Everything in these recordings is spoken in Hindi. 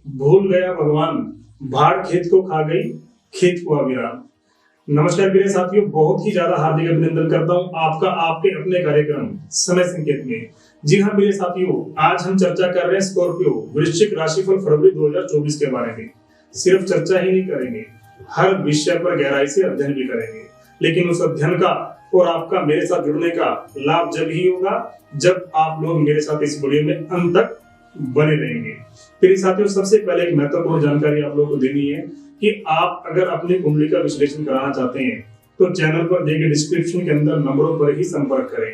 भूल गया भगवान, भाड़ खेत को खा गई, खेत हुआ वीरान। नमस्कार प्रिय साथियों, बहुत ही ज्यादा हार्दिक अभिनंदन करता हूं आपका आपके अपने कार्यक्रम समय संकेत में। जी हाँ प्रिय साथियों, आज हम चर्चा कर रहे हैं स्कॉर्पियो वृश्चिक राशिफल फरवरी 2024 के बारे में। सिर्फ चर्चा ही नहीं करेंगे, हर विषय पर गहराई से अध्ययन भी करेंगे। लेकिन उस अध्ययन का और आपका मेरे साथ जुड़ने का लाभ जब ही होगा जब आप लोग मेरे साथ इस वीडियो में अंत तक बने रहेंगे। प्रिय साथियों, सबसे पहले एक महत्वपूर्ण जानकारी आप लोगों को देनी है कि आप अगर अपनी कुंडली का विश्लेषण कराना चाहते हैं तो चैनल पर दिए गए डिस्क्रिप्शन के अंदर नंबरों पर ही संपर्क करें।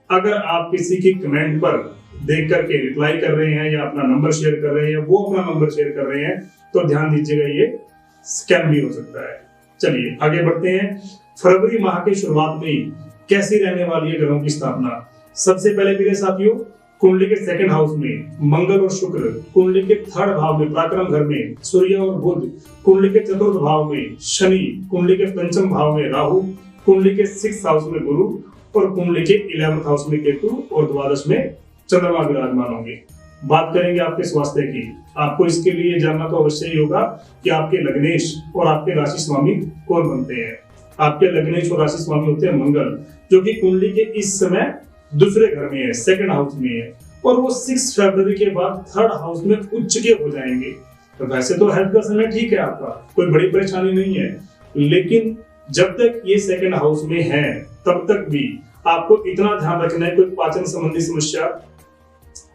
अगर आप किसी की कमेंट पर देख करके रिप्लाई कर रहे हैं या अपना नंबर शेयर कर रहे हैं, वो अपना नंबर शेयर कर रहे हैं, तो ध्यान दीजिएगा, ये स्कैम भी हो सकता है। चलिए आगे बढ़ते हैं। फरवरी माह की शुरुआत में कैसी रहने वाली है ग्रहों की स्थापना। सबसे पहले मेरे साथियों, कुंडली के सेकंड हाउस में मंगल और शुक्र, कुंडली के थर्ड भाव में पराक्रम घर में सूर्य और बुध, कुंडली के चतुर्थ भाव में शनि, कुंडली के पंचम भाव में राहु, कुंडली के सिक्स्थ हाउस में गुरु और कुंडली के 11th हाउस में केतु और द्वादश में चंद्रमा विराजमान होंगे। बात करेंगे आपके स्वास्थ्य की। आपको इसके लिए जानना तो अवश्य ही होगा कि आपके लग्नेश और आपके राशि स्वामी कौन बनते हैं। आपके लग्नेश और राशि स्वामी होते हैं मंगल, जो कि कुंडली के इस समय दूसरे घर में है, सेकंड हाउस में है, और वो 6 फरवरी के बाद थर्ड हाउस में उच्च के हो जाएंगे। तो वैसे तो हेल्थ का समय ठीक है, आपका कोई बड़ी परेशानी नहीं है, लेकिन जब तक ये सेकंड हाउस में है तब तक भी आपको इतना ध्यान रखना है, कोई पाचन संबंधी समस्या,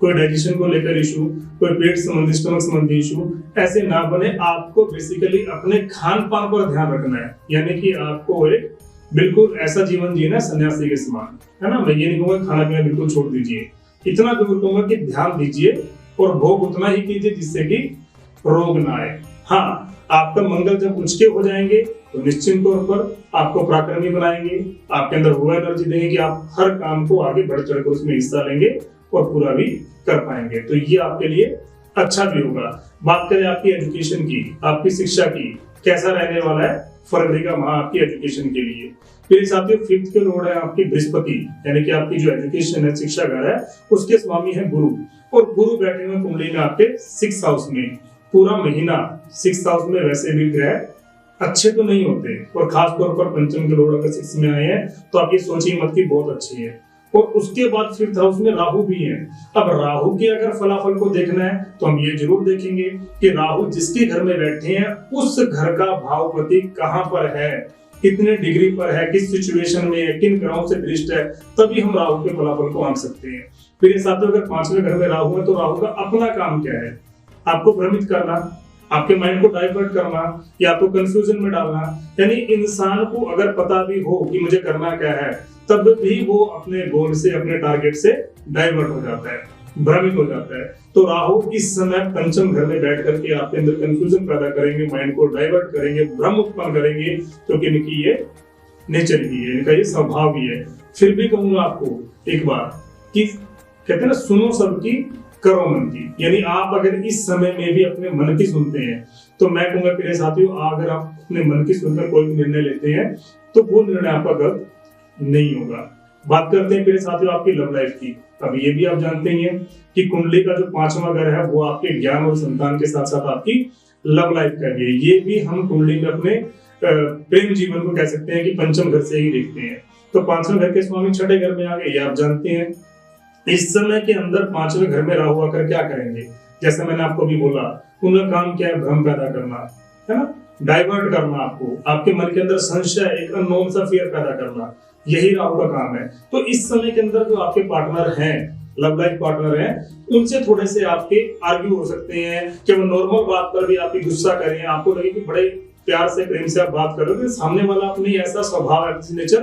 कोई डाइजेशन को लेकर इशू, कोई पेट संबंधी स्टमक संबंधी इशू ऐसे ना बने। आपको बेसिकली अपने खान पान पर ध्यान रखना है, यानी कि आपको एक बिल्कुल ऐसा जीवन जीना सन्यासी के समान, है ना। मैं ये नहीं कहूंगा खाना पीना बिल्कुल छोड़ दीजिए, इतना जरूर कहूंगा कि ध्यान दीजिए और भोग उतना ही कीजिए जिससे कि रोग ना आए। हाँ, आपका मंगल जब उच्च के हो जाएंगे तो निश्चित तौर पर आपको पराक्रमी बनाएंगे, आपके अंदर वो एनर्जी देंगे कि आप हर काम को आगे बढ़ चढ़कर उसमें हिस्सा लेंगे और पूरा भी कर पाएंगे। तो ये आपके लिए अच्छा भी होगा। बात करें आपकी एजुकेशन की, आपकी शिक्षा की, कैसा रहने वाला है फरवरी का माह आपकी एजुकेशन के लिए। फिर साथियों, 5th के लॉर्ड है आपकी बृहस्पति, यानी कि आपकी जो एजुकेशन है, शिक्षा घर है, उसके स्वामी है गुरु, और गुरु बैठे हुए कुंडली में आपके 6th हाउस में। पूरा महीना 6th हाउस में वैसे भी ग्रह अच्छे तो नहीं होते, और खास तौर पर पंचम के लॉर्ड अगर 6th में आए हैं तो आप ये सोचिए मत की बहुत अच्छी है। और उसके बाद 5th हाउस में राहु भी है। अब राहु के अगर फलाफल को देखना है तो हम ये जरूर देखेंगे कि राहु जिसके घर में बैठे हैं उस घर का भावपति कहां पर है, कितने डिग्री पर है, किस सिचुएशन में है, किन ग्रहों से दृष्ट है, तभी हम राहु के फलाफल को आंक सकते हैं। फिर साथियों, अगर 5वें घर में राहु है तो राहु का अपना काम क्या है? आपको भ्रमित करना, आपके माइंड को डाइवर्ट करना, या तो कंफ्यूजन में डालना। यानी इंसान को अगर पता भी हो कि मुझे करना क्या है, तब भी वो अपने गोल से, अपने टारगेट से डाइवर्ट हो जाता है, भ्रमित हो जाता है। तो राहु इस समय पंचम घर में बैठ करके आपके अंदर कंफ्यूजन पैदा करेंगे, माइंड को डाइवर्ट करेंगे, भ्रम उत्पन्न करेंगे, क्योंकि इनकी ये नेचर ही है, इनका ये स्वभाव भी है। फिर भी कहूंगा आपको एक बार कि कहते हैं ना, सुनो सबकी करो मन की। यानी आप अगर इस समय में भी अपने मन की सुनते हैं तो मैं कहूंगा प्रिय साथियों, अगर आप अपने मन की सुनकर कोई भी निर्णय लेते हैं तो वो निर्णय आपका गलत नहीं होगा। बात करते हैं प्रिय साथियों आपकी लव लाइफ की। अब ये भी आप जानते ही हैं कि कुंडली का जो 5वां घर है वो आपके ज्ञान और संतान के साथ साथ आपकी लव लाइफ का भी है। ये भी हम कुंडली में अपने प्रेम जीवन को कह सकते हैं कि पंचम घर से ही देखते हैं। तो 5वें घर के स्वामी 6ठे घर में आ गए, ये आप जानते हैं। इस समय के अंदर 5वें घर में राहु आकर क्या करेंगे? जैसे मैंने आपको भी बोला, उनका काम क्या है? भ्रम पैदा करना, है ना, डाइवर्ट करना, आपको आपके मन के अंदर संशय, एक अननोन सा फियर पैदा करना, यही राहु का काम है। तो इस समय के अंदर जो आपके पार्टनर हैं, लव लाइफ पार्टनर हैं, उनसे थोड़े से आपके आर्ग्यू हो सकते हैं कि वो नॉर्मल बात पर भी आपकी गुस्सा करें, आपको लगे कि बड़े प्यार से प्रेम से आप बात कर रहे हो, सामने वाला अपनी ऐसा स्वभाव, ऐसी नेचर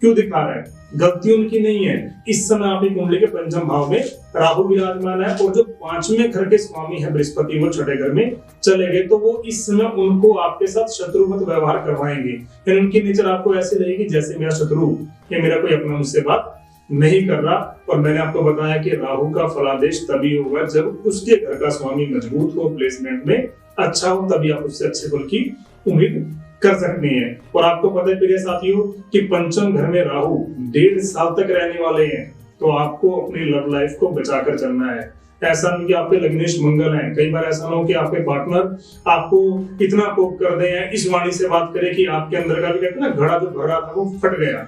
क्यों दिखा रहा है? गलती उनकी नहीं है। इस समय आपकी कुंडली के पंचम भाव में राहु विराजमान है, और जो 5वें घर के स्वामी है बृहस्पति, वो 6ठे घर में चले गए, तो वो इस समय उनको आपके साथ शत्रुवत व्यवहार करवाएंगे। यानी उनकी नेचर आपको ऐसे लगेगी जैसे मेरा शत्रु या मेरा कोई अपना मुझसे बात नहीं कर रहा। और मैंने आपको बताया कि राहु का फलादेश तभी होगा जब उसके घर का स्वामी मजबूत हो, प्लेसमेंट में अच्छा हो, तभी आप उससे अच्छे फल की उम्मीद कर सकते हैं। और आपको पता है प्रिय साथियों कि पंचम घर में राहु 1.5 साल तक रहने वाले हैं, तो आपको अपनी लव लाइफ को बचाकर चलना है। ऐसा नहीं कि आपके लग्नेश मंगल हैं। कई बार ऐसा ना हो कि आपके पार्टनर आपको इतना पोक कर दे या इस वाणी से बात करे कि आपके अंदर का कहते हैं ना घड़ा जो भर रहा था वो फट गया,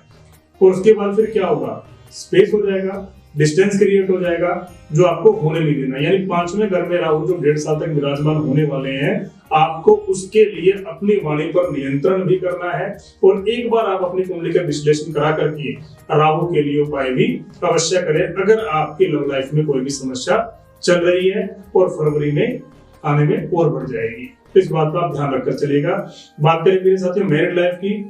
और उसके बाद फिर क्या होगा, स्पेस हो जाएगा, डिस्टेंस क्रिएट हो जाएगा, जो आपको होने नहीं देना। यानी 5वें घर में राहु जो 1.5 साल तक विराजमान होने वाले हैं, आपको उसके लिए अपनी वाणी पर नियंत्रण भी करना है। और एक बार आप अपनी कुंडली का विश्लेषण करा करके राहु के लिए उपाय भी अवश्य करें, अगर आपकी लव लाइफ में कोई भी समस्या चल रही है और फरवरी में आने में और बढ़ जाएगी। तो इस बात का आप ध्यान रखकर चलिएगा। बात करें मेरे साथियों मैरिड लाइफ की,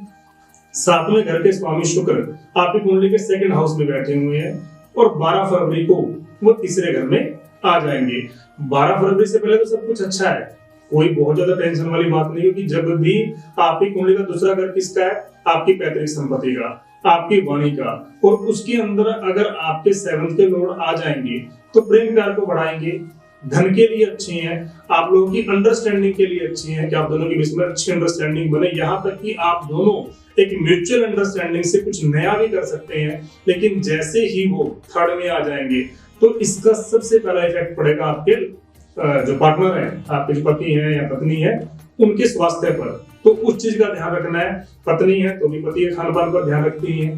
7वें घर के स्वामी शुक्र आपकी कुंडली के 2nd हाउस में बैठे हुए हैं और 12 फरवरी को वो 3रे घर में आ जाएंगे। 12 फरवरी से पहले तो सब कुछ अच्छा है, कोई बहुत ज्यादा टेंशन वाली बात नहीं, क्योंकि जब भी आपकी कुंडली का दूसरा घर किसका है, आपकी पैतृक संपत्ति का, आपकी वाणी का, और उसके अंदर अगर आपके 7th के लॉर्ड आ जाएंगे तो प्रेम प्यार को बढ़ाएंगे, धन के लिए अच्छी हैं, आप लोगों की अंडरस्टैंडिंग के लिए अच्छी हैं कि आप दोनों के बीच में अच्छी अंडरस्टैंडिंग बने, यहाँ तक कि आप दोनों एक म्यूचुअल अंडरस्टैंडिंग से कुछ नया भी कर सकते हैं। लेकिन जैसे ही वो 3rd में आ जाएंगे तो इसका सबसे पहला इफेक्ट पड़ेगा आपके जो पार्टनर है, आपके जो पति है या पत्नी है, उनके स्वास्थ्य पर। तो उस चीज का ध्यान रखना है। पत्नी है तो भी पति के खान पान पर ध्यान रखती है,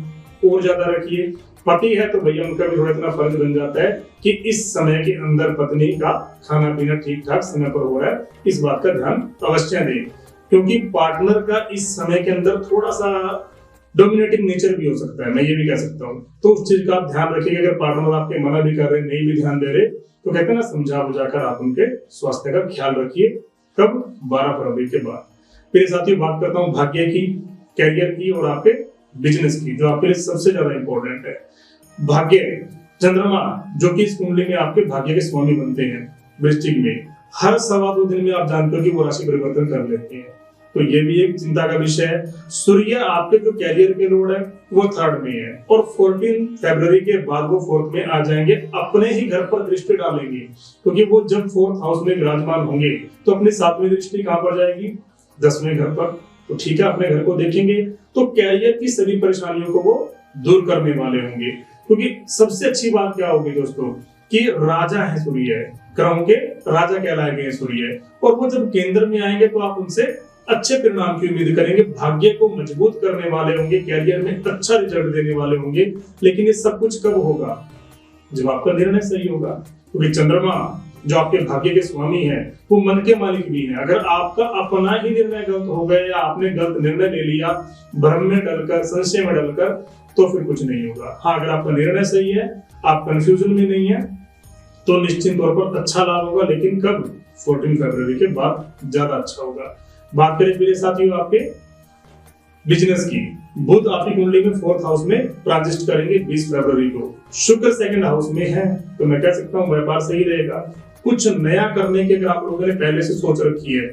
और ज्यादा रखिए। पति है तो भैया उनका भी थोड़ा इतना फर्ज बन जाता है कि इस समय के अंदर पत्नी का खाना पीना ठीक ठाक समय पर हो रहा है, इस बात का ध्यान अवश्य दें। क्योंकि पार्टनर का इस समय के अंदर थोड़ा सा डोमिनेटिंग नेचर भी हो सकता है, मैं ये भी कह सकता हूँ। तो उस चीज का आप ध्यान रखिएगा। अगर पार्टनर आपके मना भी कर रहे, नहीं भी ध्यान दे रहे, तो कहते हैं ना समझा बुझाकर आप उनके स्वास्थ्य का ख्याल रखिए। कब? 12 फरवरी के बाद। फिर साथियों बात करता हूँ भाग्य की, कैरियर की और आपके बिजनेस की, जो आपके लिए सबसे ज्यादा इंपॉर्टेंट है। भाग्य, चंद्रमा जो कि इस कुंडली में आपके भाग्य के स्वामी बनते हैं वृश्चिक में, हर 2.25 दिन में आप जानते हो कि वो राशि परिवर्तन कर लेते हैं, तो ये भी एक चिंता का विषय है। सूर्य आपके जो कैरियर के लॉर्ड है वो 3rd में है, और 14 फरवरी के बाद वो 4th में आ जाएंगे, अपने ही घर पर दृष्टि डालेंगे। क्योंकि वो जब 4th हाउस में विराजमान होंगे तो अपनी 7वीं दृष्टि कहां पर जाएगी? 10वें घर पर। तो ठीक है, अपने घर को देखेंगे तो कैरियर की सभी परेशानियों को वो दूर करने वाले होंगे। क्योंकि सबसे अच्छी बात क्या होगी दोस्तों कि राजा है सूर्य, ग्रहों के राजा कहलाए गए सूर्य, और वो जब केंद्र में आएंगे तो आप उनसे अच्छे परिणाम की उम्मीद करेंगे, भाग्य को मजबूत करने वाले होंगे, कैरियर में अच्छा रिजल्ट देने वाले होंगे। लेकिन ये सब कुछ कब होगा? जब आपका निर्णय सही होगा। क्योंकि चंद्रमा जो आपके भाग्य के स्वामी हैं वो मन के मालिक भी हैं। अगर आपका अपना ही निर्णय गलत हो गया या आपने गलत निर्णय ले लिया भ्रम में डलकर, संशय में डलकर, तो फिर कुछ नहीं होगा। हाँ, अगर आपका निर्णय सही है, आप कंफ्यूजन में नहीं है, तो निश्चित तौर पर अच्छा लाभ होगा। लेकिन कब? 14 फरवरी के बाद ज्यादा अच्छा होगा। बात करें मेरे साथियों आपके बिजनेस की, बुध आपकी कुंडली में 4th हाउस में ट्रांजिट करेंगे 20 फरवरी को। शुक्र 2nd हाउस में है, तो मैं कह सकता हूँ व्यापार सही रहेगा। कुछ नया करने की अगर आप लोगों ने पहले से सोच रखी है,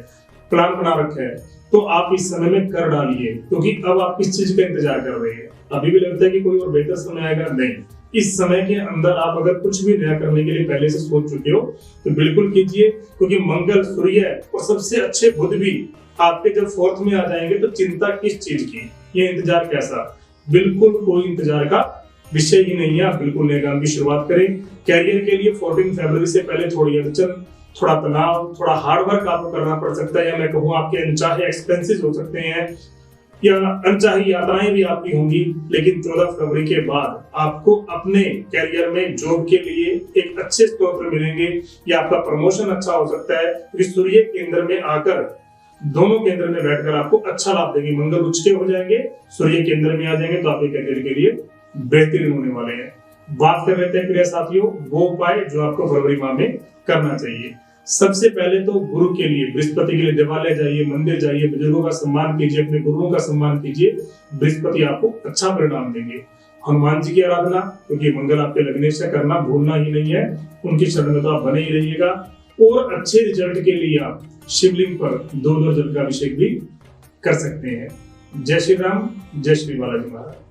प्लान बना रखा है, तो आप इस समय में कर डालिए। क्योंकि अब आप किस चीज का इंतजार कर रहे हैं? अभी भी लगता है कि कोई और बेहतर समय आएगा? नहीं, इस समय के अंदर आप अगर कुछ भी नया करने के लिए पहले से सोच चुके हो तो बिल्कुल कीजिए। क्योंकि मंगल, सूर्य और सबसे अच्छे बुध भी आपके जब 4th में आ जाएंगे तो चिंता किस चीज की, ये इंतजार कैसा? बिल्कुल कोई इंतजार का विषय ही नहीं है। आप बिल्कुल नए काम की शुरुआत करें। कैरियर के लिए 14 फरवरी से पहले थोड़ी अड़चन, थोड़ा तनाव, थोड़ा हार्डवर्क आपको करना पड़ सकता है, या मैं कहूँ आपके अनचाहे एक्सपेंसेस हो सकते हैं, या अनचाही यात्राएं भी आपकी होंगी। लेकिन 14 फरवरी के बाद आपको अपने कैरियर में जॉब के लिए एक अच्छे स्रोत मिलेंगे, या आपका प्रमोशन अच्छा हो सकता है। क्योंकि सूर्य केंद्र में आकर, दोनों केंद्र में बैठकर आपको अच्छा लाभ देंगे। मंगल उच्च के हो जाएंगे, सूर्य केंद्र में आ जाएंगे, तो आपके कैरियर के लिए बेहतरीन होने वाले हैं। बात कर लेते हैं प्रिय साथियों वो उपाय जो आपको फरवरी माह में करना चाहिए। सबसे पहले तो गुरु के लिए, बृहस्पति के लिए देवालय जाइए, मंदिर जाइए, बुजुर्गों का सम्मान कीजिए, अपने गुरुओं का सम्मान कीजिए। बृहस्पति आपको अच्छा परिणाम देंगे। हनुमान जी की आराधना, क्योंकि मंगल आपके लगने से करना भूलना ही नहीं है, उनकी शरण में तो आप बने ही रहिएगा। और अच्छे रिजल्ट के लिए आप शिवलिंग पर 2 जल का अभिषेक भी कर सकते हैं। जय श्री राम, जय श्री बालाजी महाराज।